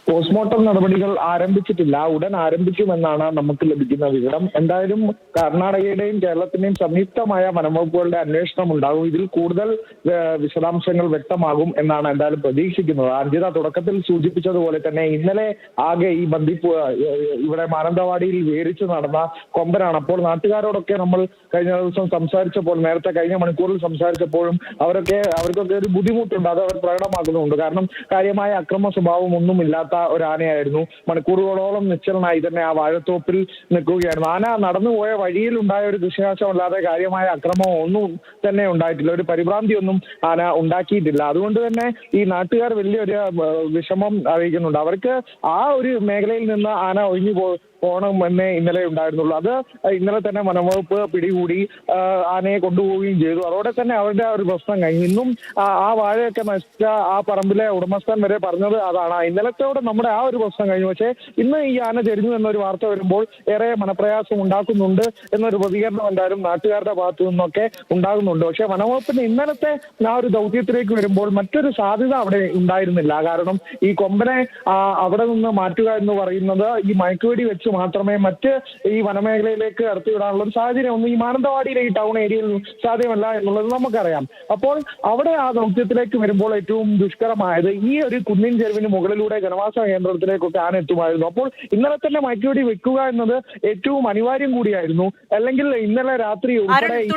Postmortem നടപടികൾ ആരംഭിച്ചിട്ടില്ല. ഉടൻ ആരംഭിക്കുമെന്നാണ് നമുക്ക് ലഭിക്കുന്ന വിവരം. എന്തായാലും കർണാടകയുടെയും കേരളത്തിന്റെയും സംയുക്തമായ വനംവകുപ്പുകളുടെ അന്വേഷണം ഉണ്ടാകും. ഇതിൽ കൂടുതൽ വിശദാംശങ്ങൾ വ്യക്തമാകും എന്നാണ് എന്തായാലും പ്രതീക്ഷിക്കുന്നത്. അഞ്ജിത തുടക്കത്തിൽ സൂചിപ്പിച്ചതുപോലെ തന്നെ ഇന്നലെ ആകെ ഈ ഇവിടെ മാനന്തവാടിയിൽ വേരിച്ചു നടന്ന കൊമ്പനാണ്. അപ്പോൾ നാട്ടുകാരോടൊക്കെ നമ്മൾ കഴിഞ്ഞ ദിവസം സംസാരിച്ചപ്പോൾ, നേരത്തെ കഴിഞ്ഞ മണിക്കൂറിൽ സംസാരിച്ചപ്പോഴും അവർക്കൊക്കെ ഒരു ബുദ്ധിമുട്ടുണ്ട്. അത് അവർ പ്രകടമാക്കുന്നുണ്ട്. കാരണം കാര്യമായ അക്രമ സ്വഭാവം ഒന്നുമില്ലാത്ത ഒരു ആനയായിരുന്നു. മണിക്കൂറുകളോളം നിശ്ചലനായി തന്നെ ആ വാഴത്തോപ്പിൽ നിൽക്കുകയായിരുന്നു. ആന നടന്നുപോയ വഴിയിൽ ഉണ്ടായ ഒരു ദുശനാശമല്ലാതെ കാര്യമായ അക്രമം ഒന്നും തന്നെ ഉണ്ടായിട്ടില്ല. ഒരു പരിഭ്രാന്തിയൊന്നും ആന ഉണ്ടാക്കിയിട്ടില്ല. അതുകൊണ്ട് തന്നെ ഈ നാട്ടുകാർ വലിയൊരു വിഷമം അറിയിക്കുന്നുണ്ട്. അവർക്ക് ആ ഒരു മേഖലയിൽ നിന്ന് ആന ഒഴിഞ്ഞു പോകണമെന്നേ ഇന്നലെ ഉണ്ടായിരുന്നുള്ളൂ. അത് ഇന്നലെ തന്നെ വനംവകുപ്പ് പിടികൂടി ആനയെ കൊണ്ടുപോവുകയും ചെയ്തു. അതോടെ തന്നെ അവരുടെ ആ ഒരു പ്രശ്നം കഴിഞ്ഞു. ഇന്നും ആ വാഴയൊക്കെ നശിച്ച ആ പറമ്പിലെ ഉടമസ്ഥൻ വരെ പറഞ്ഞത് അതാണ്. ഇന്നലത്തോടെ നമ്മുടെ ആ ഒരു പ്രശ്നം കഴിഞ്ഞു. പക്ഷേ ഇന്ന് ഈ ആന ചെരിഞ്ഞു എന്നൊരു വാർത്ത വരുമ്പോൾ ഏറെ മനപ്രയാസം ഉണ്ടാക്കുന്നുണ്ട് എന്നൊരു പ്രതികരണം എന്തായാലും നാട്ടുകാരുടെ ഭാഗത്തു നിന്നൊക്കെ ഉണ്ടാകുന്നുണ്ട്. പക്ഷേ വനംവകുപ്പിന് ഇന്നലത്തെ ആ ഒരു ദൗത്യത്തിലേക്ക് വരുമ്പോൾ മറ്റൊരു സാധ്യത അവിടെ ഉണ്ടായിരുന്നില്ല. കാരണം ഈ കൊമ്പനെ അവിടെ നിന്ന് മാറ്റുക എന്ന് പറയുന്നത് ഈ മയക്കുവെടി വെച്ച് മാത്രമേ മറ്റ് ഈ വനമേഖലയിലേക്ക് കടത്തിവിടാനുള്ള ഒരു സാഹചര്യം ഒന്നും ഈ മാനന്തവാടിയിലെ ഈ ടൗൺ ഏരിയയിൽ സാധ്യമല്ല എന്നുള്ളത് നമുക്കറിയാം. അപ്പോൾ അവിടെ ആ ദൗത്യത്തിലേക്ക് വരുമ്പോൾ ഏറ്റവും ദുഷ്കരമായത് ഈ ഒരു കുന്നിൻ ചെരുവിന് മുകളിലൂടെ ജനവാസ കേന്ദ്രത്തിലേക്കൊക്കെ ആന എത്തുമായിരുന്നു. അപ്പോൾ ഇന്നലെ തന്നെ മയക്കുവെടി വെക്കുക എന്നത് ഏറ്റവും അനിവാര്യം കൂടിയായിരുന്നു. അല്ലെങ്കിൽ ഇന്നലെ രാത്രി ഉൾപ്പെടെ ഈ